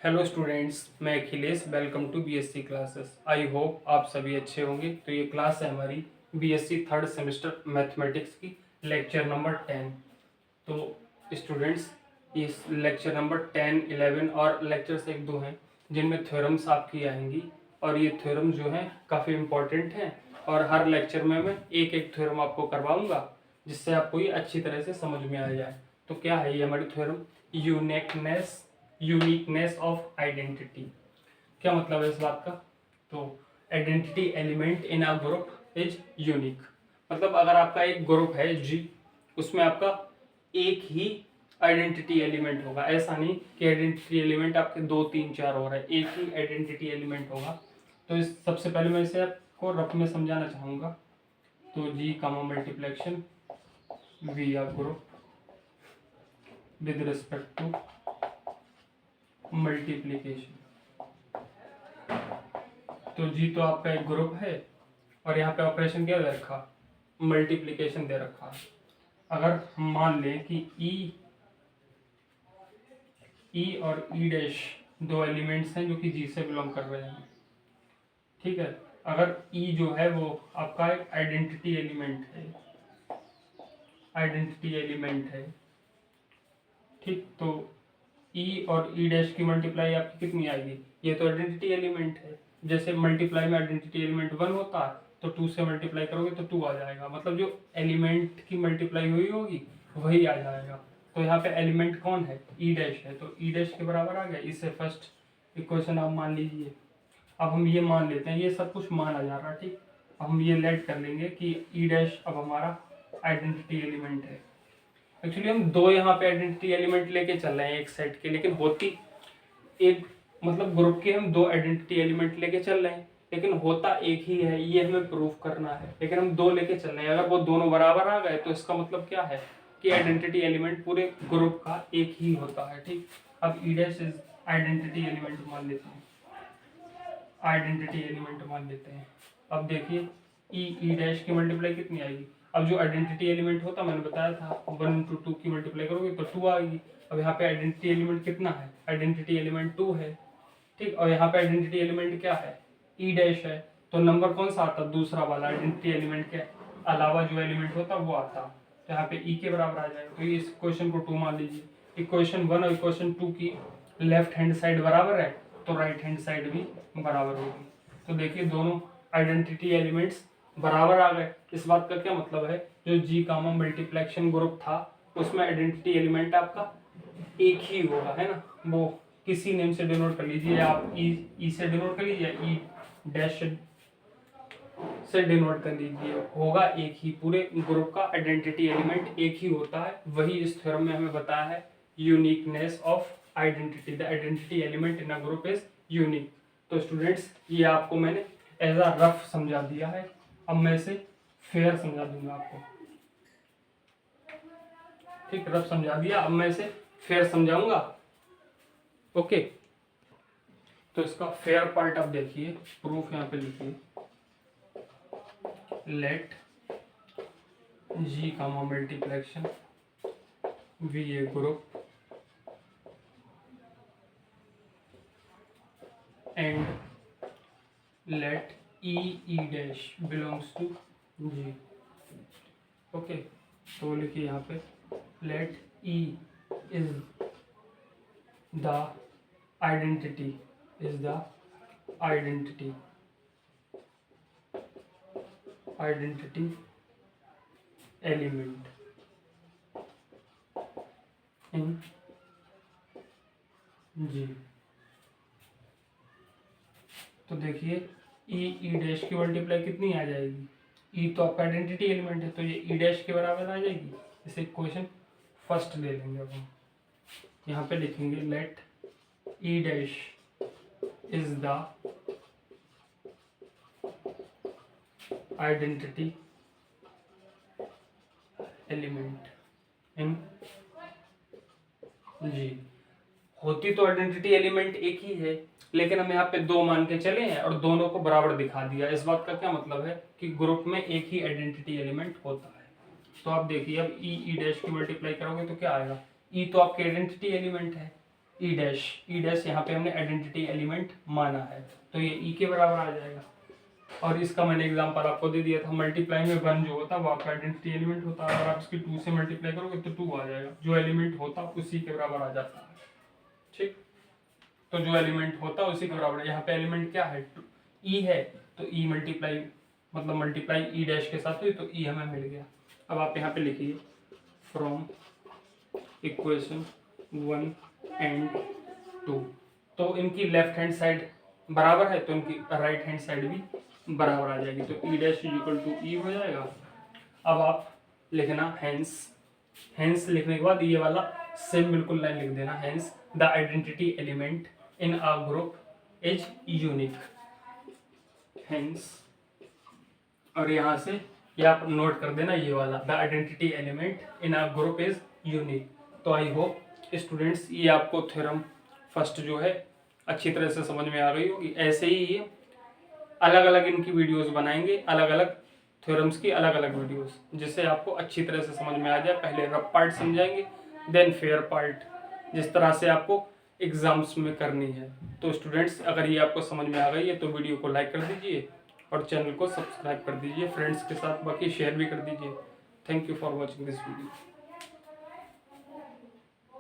Hello students, मैं Akhilesh. Welcome to BSc classes. I hope आप सभी अच्छे होंगे। तो ये क्लास है हमारी बीएससी थर्ड सेमेस्टर मैथमेटिक्स की, लेक्चर नंबर 10। तो स्टूडेंट्स, इस लेक्चर नंबर 10, 11 और लेक्चर्स 1-2 हैं जिनमें थ्योरम्स आपकी आएंगी। और ये थ्योरम जो हैं काफ़ी इम्पोर्टेंट हैं और हर लेक्चर में मैं एक एक थ्योरम आपको करवाऊंगा जिससे आपको ये अच्छी तरह से समझ में आ जाए। तो क्या है ये हमारी थ्योरम? Uniqueness of identity. क्या मतलब है इस बात का? तो identity element in a group is unique. मतलब अगर आपका एक ग्रुप है जी, उसमें आपका एक ही आइडेंटिटी एलिमेंट होगा। ऐसा नहीं कि आइडेंटिटी एलिमेंट आपके 2, 3, 4 हो रहे हैं, एक ही आइडेंटिटी एलिमेंट होगा। तो इस सबसे पहले मैं इसे आपको रफ में समझाना चाहूँगा। तो G comma multiplication we are group with respect to multiplication. तो जी तो आपका एक ग्रुप है और यहाँ पे ऑपरेशन क्या दे रखा? मल्टीप्लीकेशन दे रखा। अगर हम मान लें कि ई और ई डैश दो एलिमेंट्स हैं जो कि जी से बिलोंग कर रहे हैं, ठीक है। अगर ई जो है वो आपका एक आइडेंटिटी एलिमेंट है, ठीक। तो ई और ई डैश की मल्टीप्लाई आपकी कितनी आएगी? ये तो आइडेंटिटी एलिमेंट है। जैसे मल्टीप्लाई में आइडेंटिटी एलिमेंट 1 होता है तो 2 से मल्टीप्लाई करोगे तो 2 आ जाएगा। मतलब जो एलिमेंट की मल्टीप्लाई हुई होगी वही आ जाएगा। तो यहाँ पे एलिमेंट कौन है? ई डैश है, तो ई डैश के बराबर आ गया। इससे फर्स्ट इक्वेशन आप मान लीजिए। अब हम ये मान लेते हैं, ये सब कुछ माना जा रहा है, ठीक। अब हम ये लेट कर लेंगे कि ई डैश अब हमारा आइडेंटिटी एलिमेंट है। एक्चुअली हम दो यहाँ पे आइडेंटिटी एलिमेंट लेके चल रहे हैं एक सेट के, लेकिन होती एक मतलब ग्रुप के हम दो आइडेंटिटी एलिमेंट लेके चल रहे हैं लेकिन होता एक ही है। ये हमें प्रूफ करना है, लेकिन हम दो लेके चल रहे हैं। अगर वो दोनों बराबर आ गए तो इसका मतलब क्या है कि आइडेंटिटी एलिमेंट पूरे ग्रुप का एक ही होता है, ठीक। अब ई डैश इज आइडेंटिटी एलिमेंट मान लेते हैं, अब देखिए ई डैश की मल्टीप्लाई कितनी आएगी? अब जो आइडेंटिटी एलिमेंट होता मैंने बताया था 1 इंटू 2 की मल्टीप्लाई करोगे तो 2 आएगी। अब यहाँ पे आइडेंटिटी एलिमेंट कितना है? आइडेंटिटी एलिमेंट 2 है, ठीक। और यहाँ पे आइडेंटिटी एलिमेंट क्या है? ई डैश है। तो नंबर कौन सा आता? दूसरा वाला। आइडेंटिटी एलिमेंट के अलावा जो एलिमेंट होता वो आता। तो यहाँ पे ई के बराबर आ जाएगा। तो इस क्वेश्चन को 2 मान लीजिए। इक्वेशन 1 और इक्वेशन 2 की लेफ्ट हैंड साइड बराबर है तो राइट हैंड साइड भी बराबर होगी। तो देखिए दोनों आइडेंटिटी एलिमेंट्स बराबर आ गए। इस बात का क्या मतलब है? जो जी कामा मल्टीप्लेक्शन ग्रुप था उसमें आइडेंटिटी एलिमेंट आपका एक ही होगा, है ना। वो किसी नेम से डिनोट कर लीजिए, आप ई से डिनोट कर लीजिए, ई डैश से डिनोट कर लीजिए, होगा एक ही। पूरे ग्रुप का आइडेंटिटी एलिमेंट एक ही होता है। वही इस थ्योरम में हमें बताया है, uniqueness of identity. The identity element in a group is unique. तो स्टूडेंट्स, ये आपको मैंने एज अ रफ समझा दिया है। अब मैं इसे फेयर समझा दूंगा आपको, ठीक। रफ समझा दिया, अब मैं इसे फेयर समझाऊंगा। ओके, तो इसका फेयर पार्ट आप देखिए, प्रूफ यहाँ पे लिखिए। Let G comma multiplication be a group and let e dash belongs to G. Okay, तो लिखिए यहाँ पे let e is the identity element in G. तो देखिए ई डैश की मल्टीप्लाई कितनी आ जाएगी? ई तो आपका आइडेंटिटी एलिमेंट है तो ये ई डैश के बराबर आ जाएगी। इसे इक्वेशन फर्स्ट ले लेंगे। अब हम यहाँ पे लिखेंगे let e dash is the identity element in G. होती तो आइडेंटिटी एलिमेंट एक ही है, लेकिन हम यहाँ पे दो मान के चले हैं और दोनों को बराबर दिखा दिया। इस बात का क्या मतलब है कि ग्रुप में एक ही आइडेंटिटी एलिमेंट होता है। तो आप देखिए अब ई डैश की मल्टीप्लाई करोगे तो क्या आएगा? ई तो आपके आइडेंटिटी एलिमेंट है, ई डैश यहाँ पे हमने आइडेंटिटी एलिमेंट माना है, तो ये ई के बराबर आ जाएगा। और इसका मैंने एग्जांपल आपको दे दिया था, मल्टीप्लाई में 1 जो होता है वो आपका आइडेंटिटी एलिमेंट होता है, अगर आप इसकी 2 से मल्टीप्लाई करोगे तो 2 आ जाएगा, जो एलिमेंट होता है उसी के बराबर आ जाता है। ठीक, तो जो एलिमेंट होता है उसी के बराबर। यहाँ पे एलिमेंट क्या है, ई है, तो ई मल्टीप्लाई मतलब मल्टीप्लाई ई डैश के साथ हुई तो ई हमें मिल गया। अब आप यहाँ पे लिखिए फ्रॉम इक्वेशन 1 एंड 2, तो इनकी लेफ्ट हैंड साइड बराबर है तो इनकी राइट हैंड साइड भी बराबर आ जाएगी, तो ई डैश इक्वल टू ई हो जाएगा। अब आप लिखना हेंस लिखने के बाद ये वाला सेम बिल्कुल लाइन लिख देना, hence the identity element in a group is unique, hence, और यहाँ से ये आप नोट कर देना ये वाला, the identity element in a group is unique. तो आई होप स्टूडेंट्स ये आपको थ्योरम फर्स्ट जो है अच्छी तरह से समझ में आ गई होगी। ऐसे ही ये अलग अलग इनकी वीडियोस बनाएंगे, अलग अलग थ्योरम्स की अलग अलग वीडियोस, जिससे आपको अच्छी तरह से समझ में आ जाए। पहले रफ पार्ट समझाएंगे, देन फेयर पार्ट, जिस तरह से आपको एग्जाम्स में करनी है। तो स्टूडेंट्स अगर ये आपको समझ में आ गई है तो वीडियो को लाइक कर दीजिए और चैनल को सब्सक्राइब कर दीजिए, फ्रेंड्स के साथ बाकी शेयर भी कर दीजिए। Thank you for watching this video.